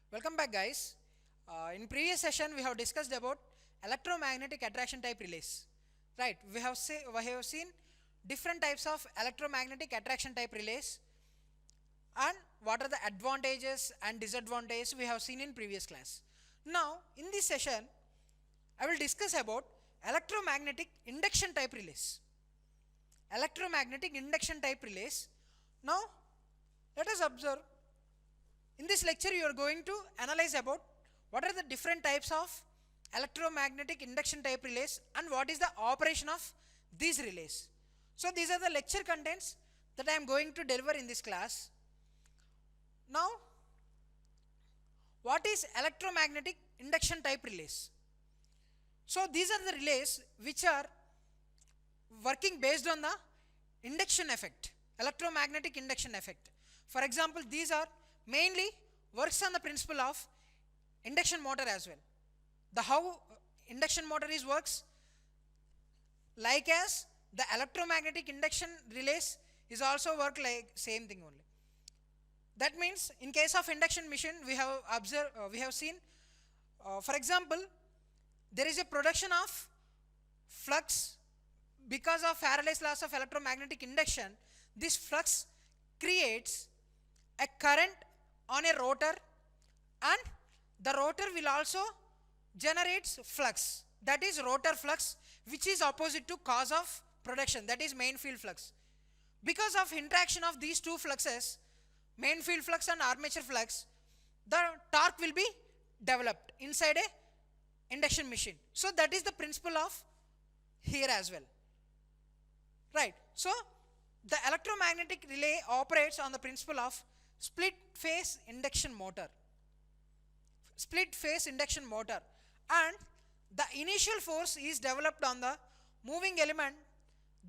Welcome back, guys. In previous session, we have discussed about electromagnetic attraction type relays. Right? We have seen different types of electromagnetic attraction type relays and what are the advantages and disadvantages we have seen in previous class. Now, in this session, I will discuss about electromagnetic induction type relays. Electromagnetic induction type relays. Now, let us observe. In this lecture, you are going to analyze about what are the different types of electromagnetic induction type relays and what is the operation of these relays. So these are the lecture contents that I am going to deliver in this class. Now, what is electromagnetic induction type relays? So these are the relays which are working based on the induction effect, electromagnetic induction effect. For example, these are mainly works on the principle of induction motor as well. The how induction motor is works like as the electromagnetic induction relays is also work like same thing only. That means in case of induction machine we have observed we have seen for example there is a production of flux because of Faraday's laws of electromagnetic induction. This flux creates a current on a rotor and the rotor will also generates flux, that is rotor flux, which is opposite to cause of production, that is main field flux. Because of interaction of these two fluxes, main field flux and armature flux, the torque will be developed inside a induction machine. So that is the principle of here as well. Right. So the electromagnetic relay operates on the principle of split phase induction motor. Split phase induction motor, and the initial force is developed on the moving element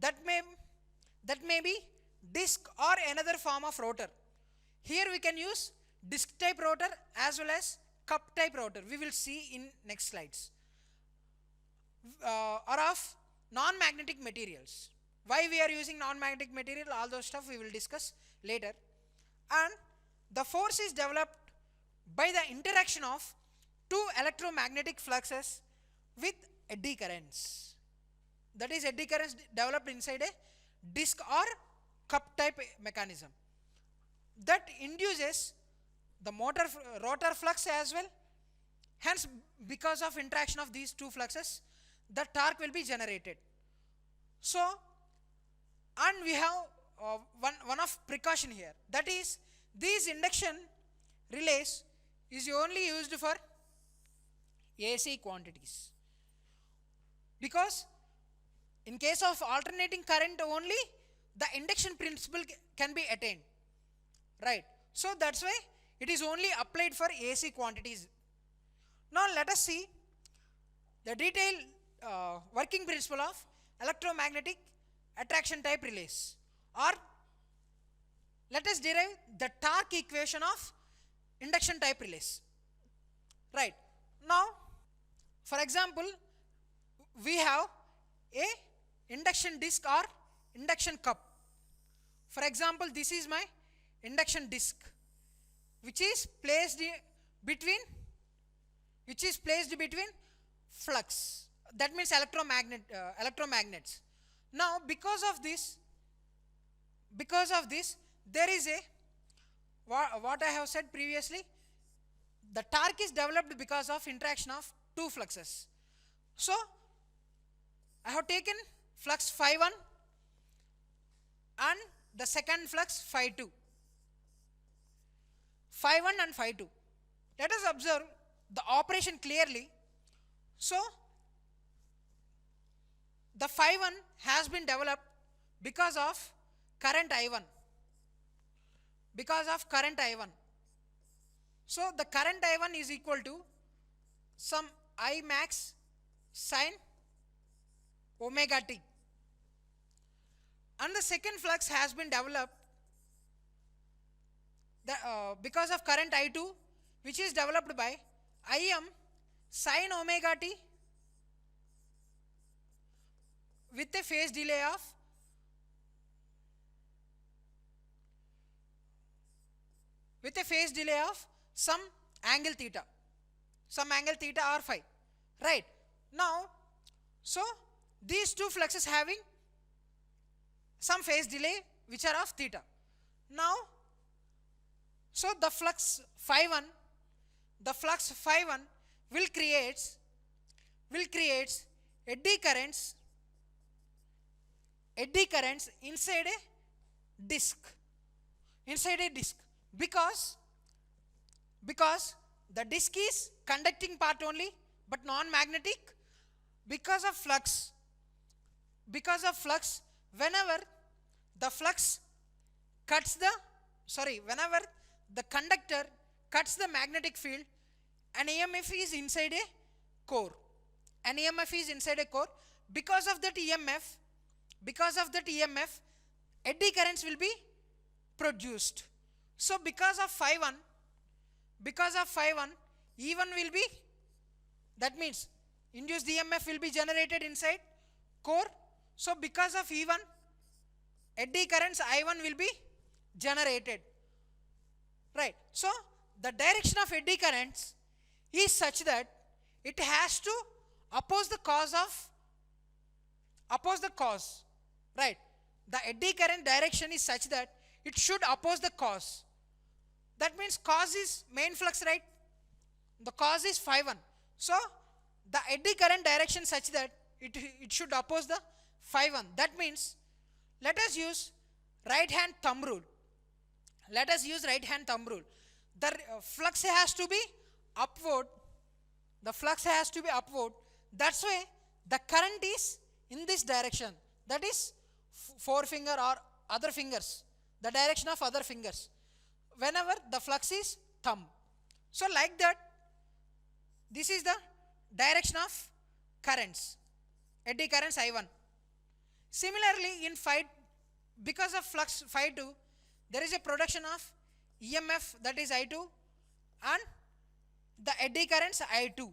that may be disc or another form of rotor. Here we can use disc type rotor as well as cup type rotor. We will see in next slides. Or of non-magnetic materials. Why we are using non-magnetic material, all those stuff we will discuss later. And the force is developed by the interaction of two electromagnetic fluxes with eddy currents. That is eddy currents developed inside a disc or cup type mechanism. That induces the rotor flux as well. Hence, because of interaction of these two fluxes, the torque will be generated. So, and we have one of precaution here, that is these induction relays is only used for AC quantities, because in case of alternating current only the induction principle can be attained, right? So that's why it is only applied for AC quantities. Now let us see the detailed working principle of electromagnetic attraction type relays, or let us derive the torque equation of induction type relays. Right. Now, for example, we have a induction disc or induction cup. For example, this is my induction disc, which is placed between flux. That means electromagnets. Now, because of this, there is a what I have said previously. The torque is developed because of interaction of two fluxes. So, I have taken flux phi1 and the second flux phi2. Phi1 and phi2. Let us observe the operation clearly. So, the phi1 has been developed because of current I1. So the current I1 is equal to some I max sin omega t. And the second flux has been developed because of current I2, which is developed by Im sin omega t with a phase delay of some angle theta, some angle theta or phi, right? Now, so these two fluxes having some phase delay which are of theta. Now, so the flux phi 1, the flux phi 1 will create eddy currents inside a disk, because the disk is conducting part only but non-magnetic. Because of flux, whenever the flux cuts the, whenever the conductor cuts the magnetic field, an EMF is inside a core. Because of that EMF, eddy currents will be produced. So because of phi 1, E1 will be, that means induced EMF will be generated inside core. So because of E1, eddy currents I1 will be generated, right? So the direction of eddy currents is such that it has to oppose the cause, right? The eddy current direction is such that it should oppose the cause. That means cause is main flux, right? The cause is phi 1. So the eddy current direction such that it should oppose the phi 1. That means let us use right hand thumb rule. The flux has to be upward. That's why the current is in this direction. That is forefinger or other fingers. The direction of other fingers. Whenever the flux is thumb. So like that, this is the direction of currents, eddy currents I1. Similarly, in phi, because of flux phi 2, there is a production of EMF, that is I2, and the eddy currents I2.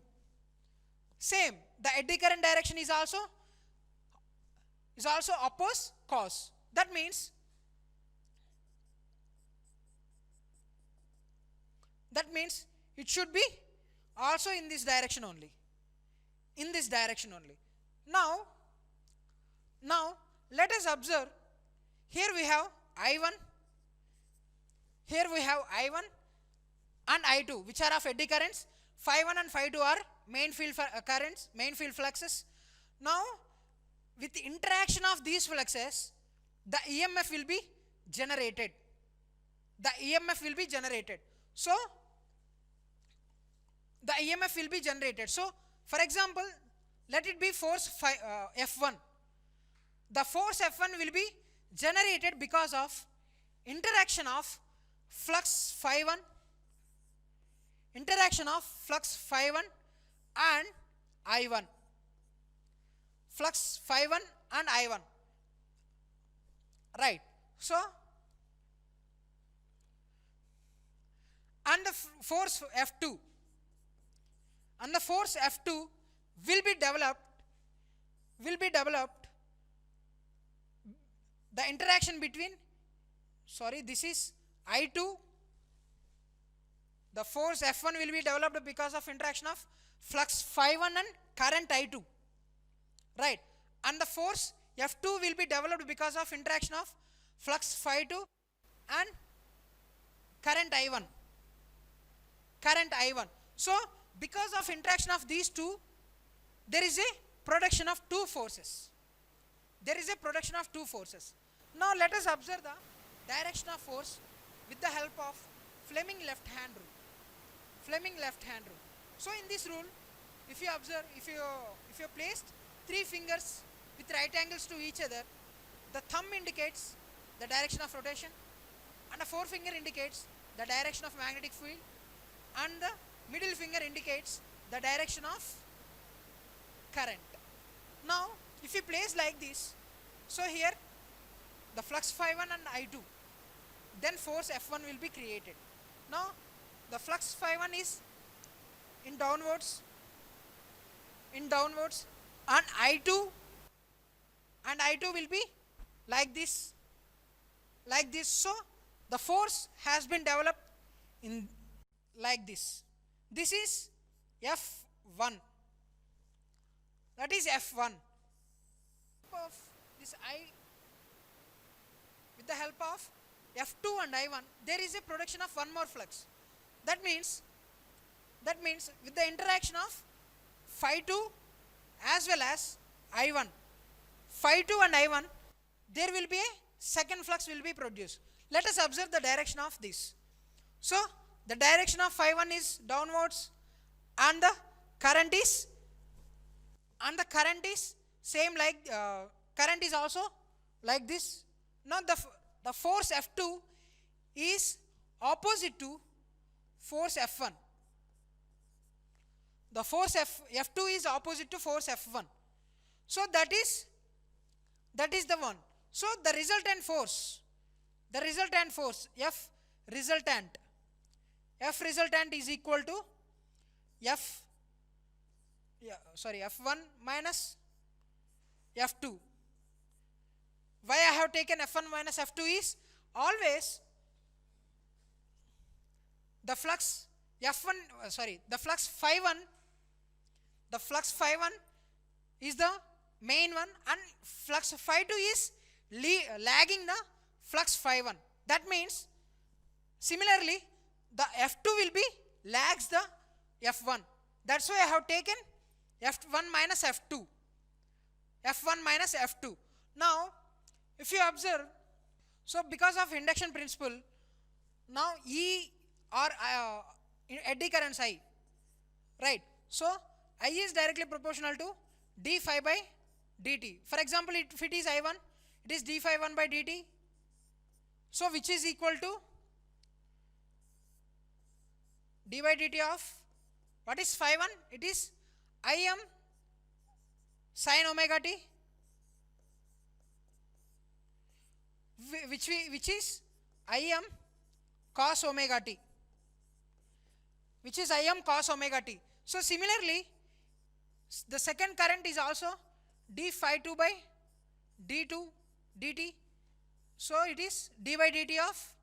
Same, the eddy current direction is also oppose cause. That means it should be also in this direction only. Now let us observe. Here we have I1 and I2, which are of eddy currents. Phi 1 and phi 2 are main field currents, main field fluxes. Now, with the interaction of these fluxes, the EMF will be generated. So, the EMF will be generated. So, for example, let it be force F1. The force F1 will be generated because of interaction of flux phi 1 and I1. Flux phi 1 and I1. Right. So, and the force F2. Will be developed. The interaction between, this is I2. The force F1 will be developed because of interaction of flux phi 1 and current I2. Right. And the force F2 will be developed because of interaction of flux phi 2 and current I1. So, because of interaction of these two, there is a production of two forces. Now let us observe the direction of force with the help of Fleming left hand rule. So in this rule, if you observe, if you placed three fingers with right angles to each other, the thumb indicates the direction of rotation, and the forefinger indicates the direction of magnetic field, and the middle finger indicates the direction of current. Now, if you place like this, so here the flux phi 1 and I2, then force F1 will be created. Now, the flux phi 1 is in downwards, and I2 will be like this. So, the force has been developed in like this. this is F1, that is F1. Of this I, with the help of F2 and I1, there is a production of one more flux. That means with the interaction of phi 2 as well as I1, phi 2 and I1, there will be a second flux will be produced. Let us observe the direction of this. So the direction of phi 1 is downwards, and the current is same like current is also like this. Now the force F2 is opposite to force F1. The force F2 is opposite to force F1. So that is the one. So the resultant force F resultant is equal to F1 minus F2. Why I have taken F1 minus F2 is always the flux phi 1 is the main one, and flux phi 2 is lagging the flux phi 1. That means similarly the F2 will be lags the F1. That's why I have taken F1 minus F2. Now if you observe, so because of induction principle, now E or eddy currents I, right? So I is directly proportional to d phi by dt. For example, if it is I1, it is d phi 1 by dt. So which is equal to d by dt of what is phi 1? It is Im sin omega t, which is Im cos omega t, So similarly, the second current is also d phi 2 by d2 dt. So it is d by dt of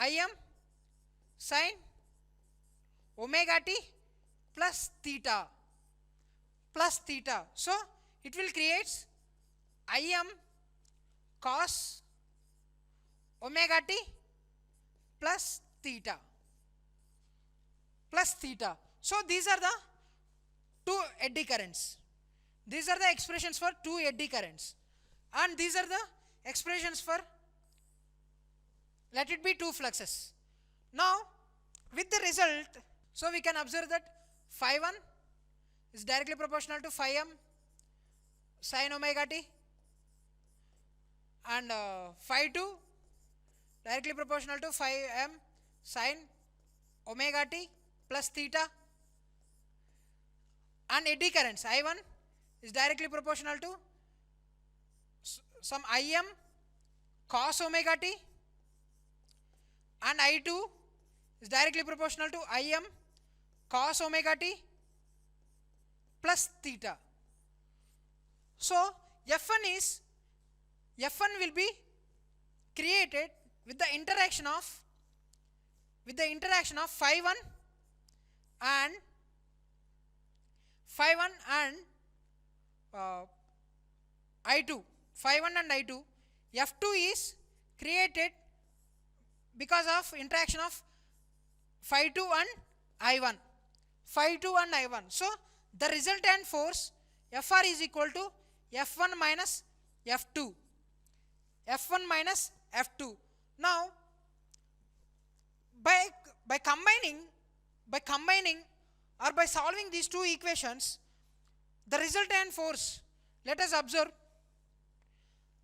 Im sin omega t plus theta. So it will create Im cos omega t plus theta. So these are the two eddy currents. These are the expressions for two eddy currents, and these are the expressions for, let it be, two fluxes. Now with the result, so we can observe that phi 1 is directly proportional to phi m sin omega t, and phi 2 directly proportional to phi m sin omega t plus theta, and eddy currents I1 is directly proportional to some Im cos omega t, and I2 is directly proportional to Im cos omega t plus theta. So F1 will be created with the interaction of phi 1 and I2. Phi 1 and I2. F2 is created because of interaction of phi 2 and I1. So the resultant force Fr is equal to F1 minus F2. Now by combining or by solving these two equations, the resultant force, let us observe,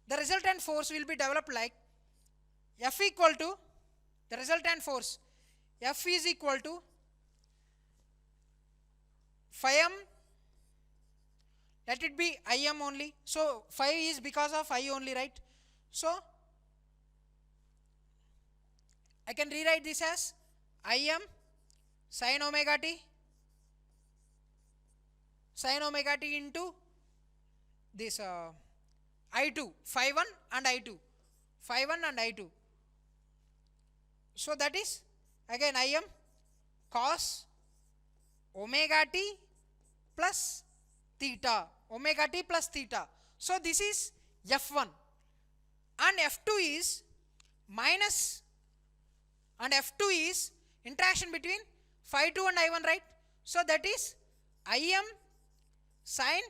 the resultant force will be developed like F equal to, the resultant force F is equal to phi m, let it be Im only. So phi is because of I only, right? So I can rewrite this as Im sin omega t into this I2, phi 1 and I2. So that is again Im cos omega t plus theta, omega t plus theta. So this is F1, and F2 is minus, and F2 is interaction between phi 2 and I1, right? So that is Im sin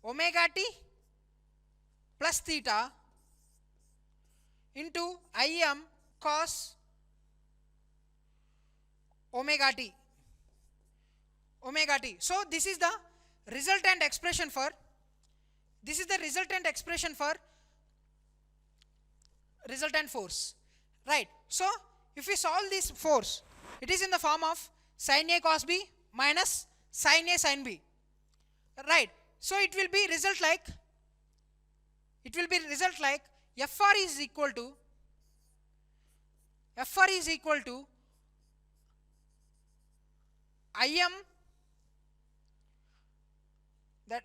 omega t plus theta into Im cos omega t. So this is the resultant expression for resultant force, right? So if we solve this force, it is in the form of sin A cos B minus sin A sin B, right? So it will be result like FR is equal to Im, that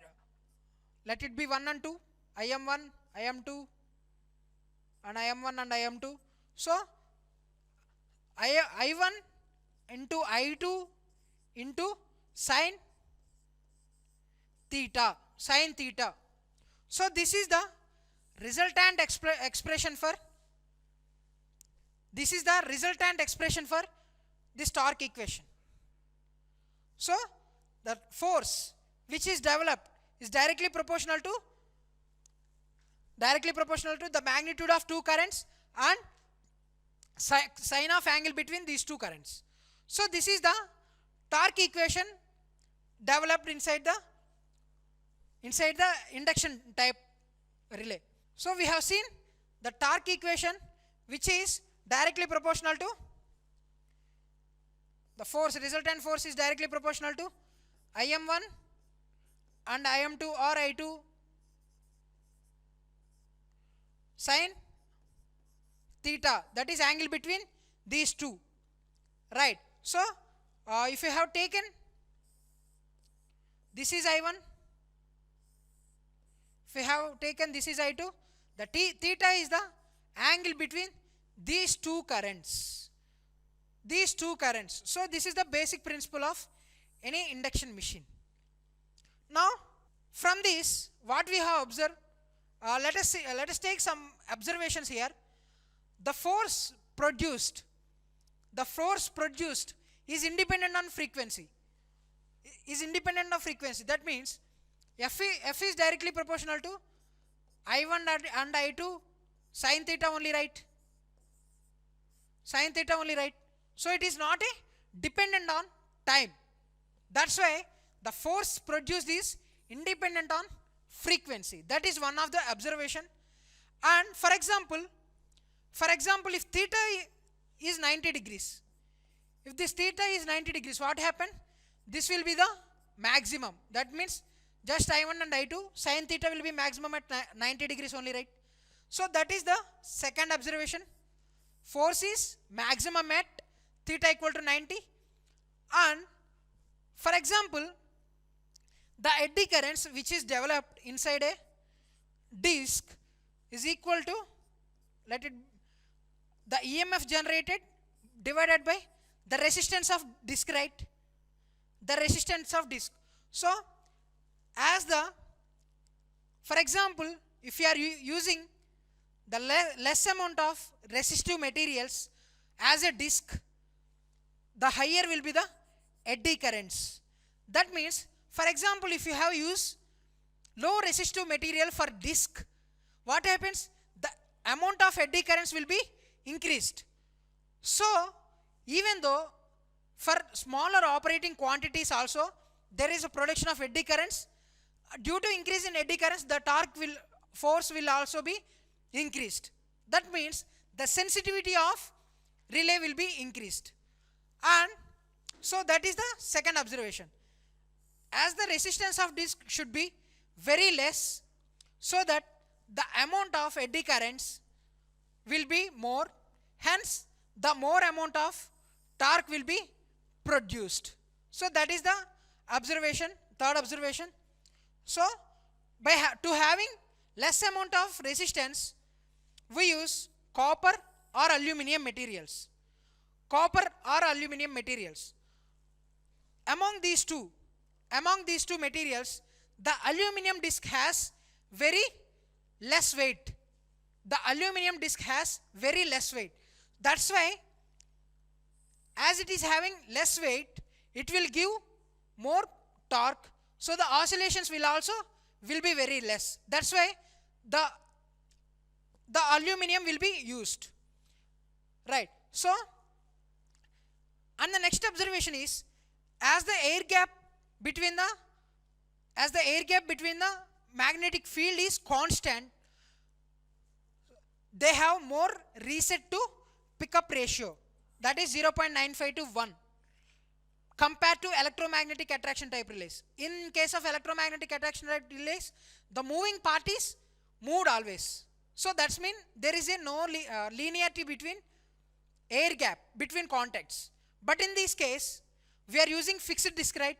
let it be 1 and 2, Im1, Im2, and Im1 and Im2. So I1 into I2 into sin theta. So this is the resultant expression for this torque equation. So the force which is developed is directly proportional to the magnitude of two currents and sine of angle between these two currents. So this is the torque equation developed inside the induction type relay. So we have seen the torque equation which is directly proportional to the force, resultant force is directly proportional to Im1 and Im2 or I2 sin theta, that is angle between these two, right? So if you have taken this is I1, if you have taken this is I2, the theta is the angle between these two currents. So this is the basic principle of any induction machine. Now from this what we have observed, let us take some observations here. The force produced is independent on frequency. That means F is directly proportional to I1 and I2 sin theta only, right? So it is not dependent on time. That's why the force produced is independent on frequency. That is one of the observation. And for example, if theta is 90 degrees, if this theta is 90 degrees, what happened? This will be the maximum. That means just I1 and I2 sin theta will be maximum at 90 degrees only, right? So that is the second observation. Force is maximum at theta equal to 90. And for example, the eddy currents which is developed inside a disc is equal to, the EMF generated divided by the resistance of disc, right? So for example, if you are using the less amount of resistive materials as a disc, the higher will be the eddy currents. That means, for example, if you have used low resistive material for disc, what happens? The amount of eddy currents will be increased. So even though for smaller operating quantities also there is a production of eddy currents, due to increase in eddy currents, the force will also be increased. That means the sensitivity of relay will be increased. And so that is the second observation. As the resistance of disc should be very less, so that the amount of eddy currents will be more, hence the more amount of torque will be produced. So that is the observation, third observation. So to having less amount of resistance, we use copper or aluminum materials. copper or aluminum materials. Among these two materials, the aluminum disc has very less weight. The aluminum disc has very less weight. That's why, as it is having less weight, it will give more torque. So the oscillations will be very less. That's why the aluminum will be used. Right. So, and the next observation is, as the air gap between the magnetic field is constant, they have more reset to pickup ratio, that is 0.95 to 1, compared to electromagnetic attraction type relays. In case of electromagnetic attraction type relays, the moving part is moved always. So that's mean there is a no linearity between air gap between contacts. But in this case, we are using fixed disc, right?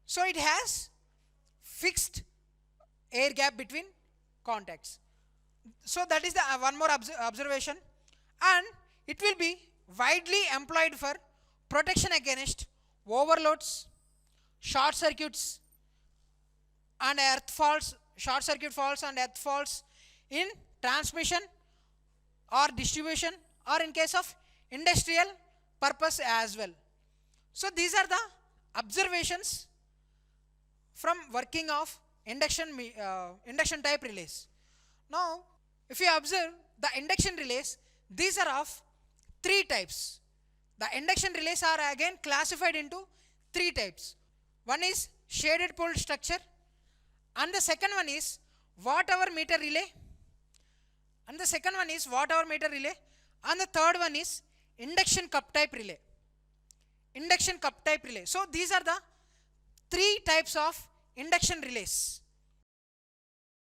So it has fixed air gap between contacts. So that is the one more observation, and it will be widely employed for protection against overloads, short circuits and earth faults, short circuit faults and earth faults in transmission or distribution, or in case of industrial purpose as well. So these are the observations from working of induction type relays. Now, if you observe the induction relays, these are of three types. The induction relays are again classified into three types. One is shaded pole structure, and the second one is watt-hour meter relay, and the second one is watt-hour meter relay, and the third one is induction cup type relay. Induction cup type relay. So these are the three types of induction relays.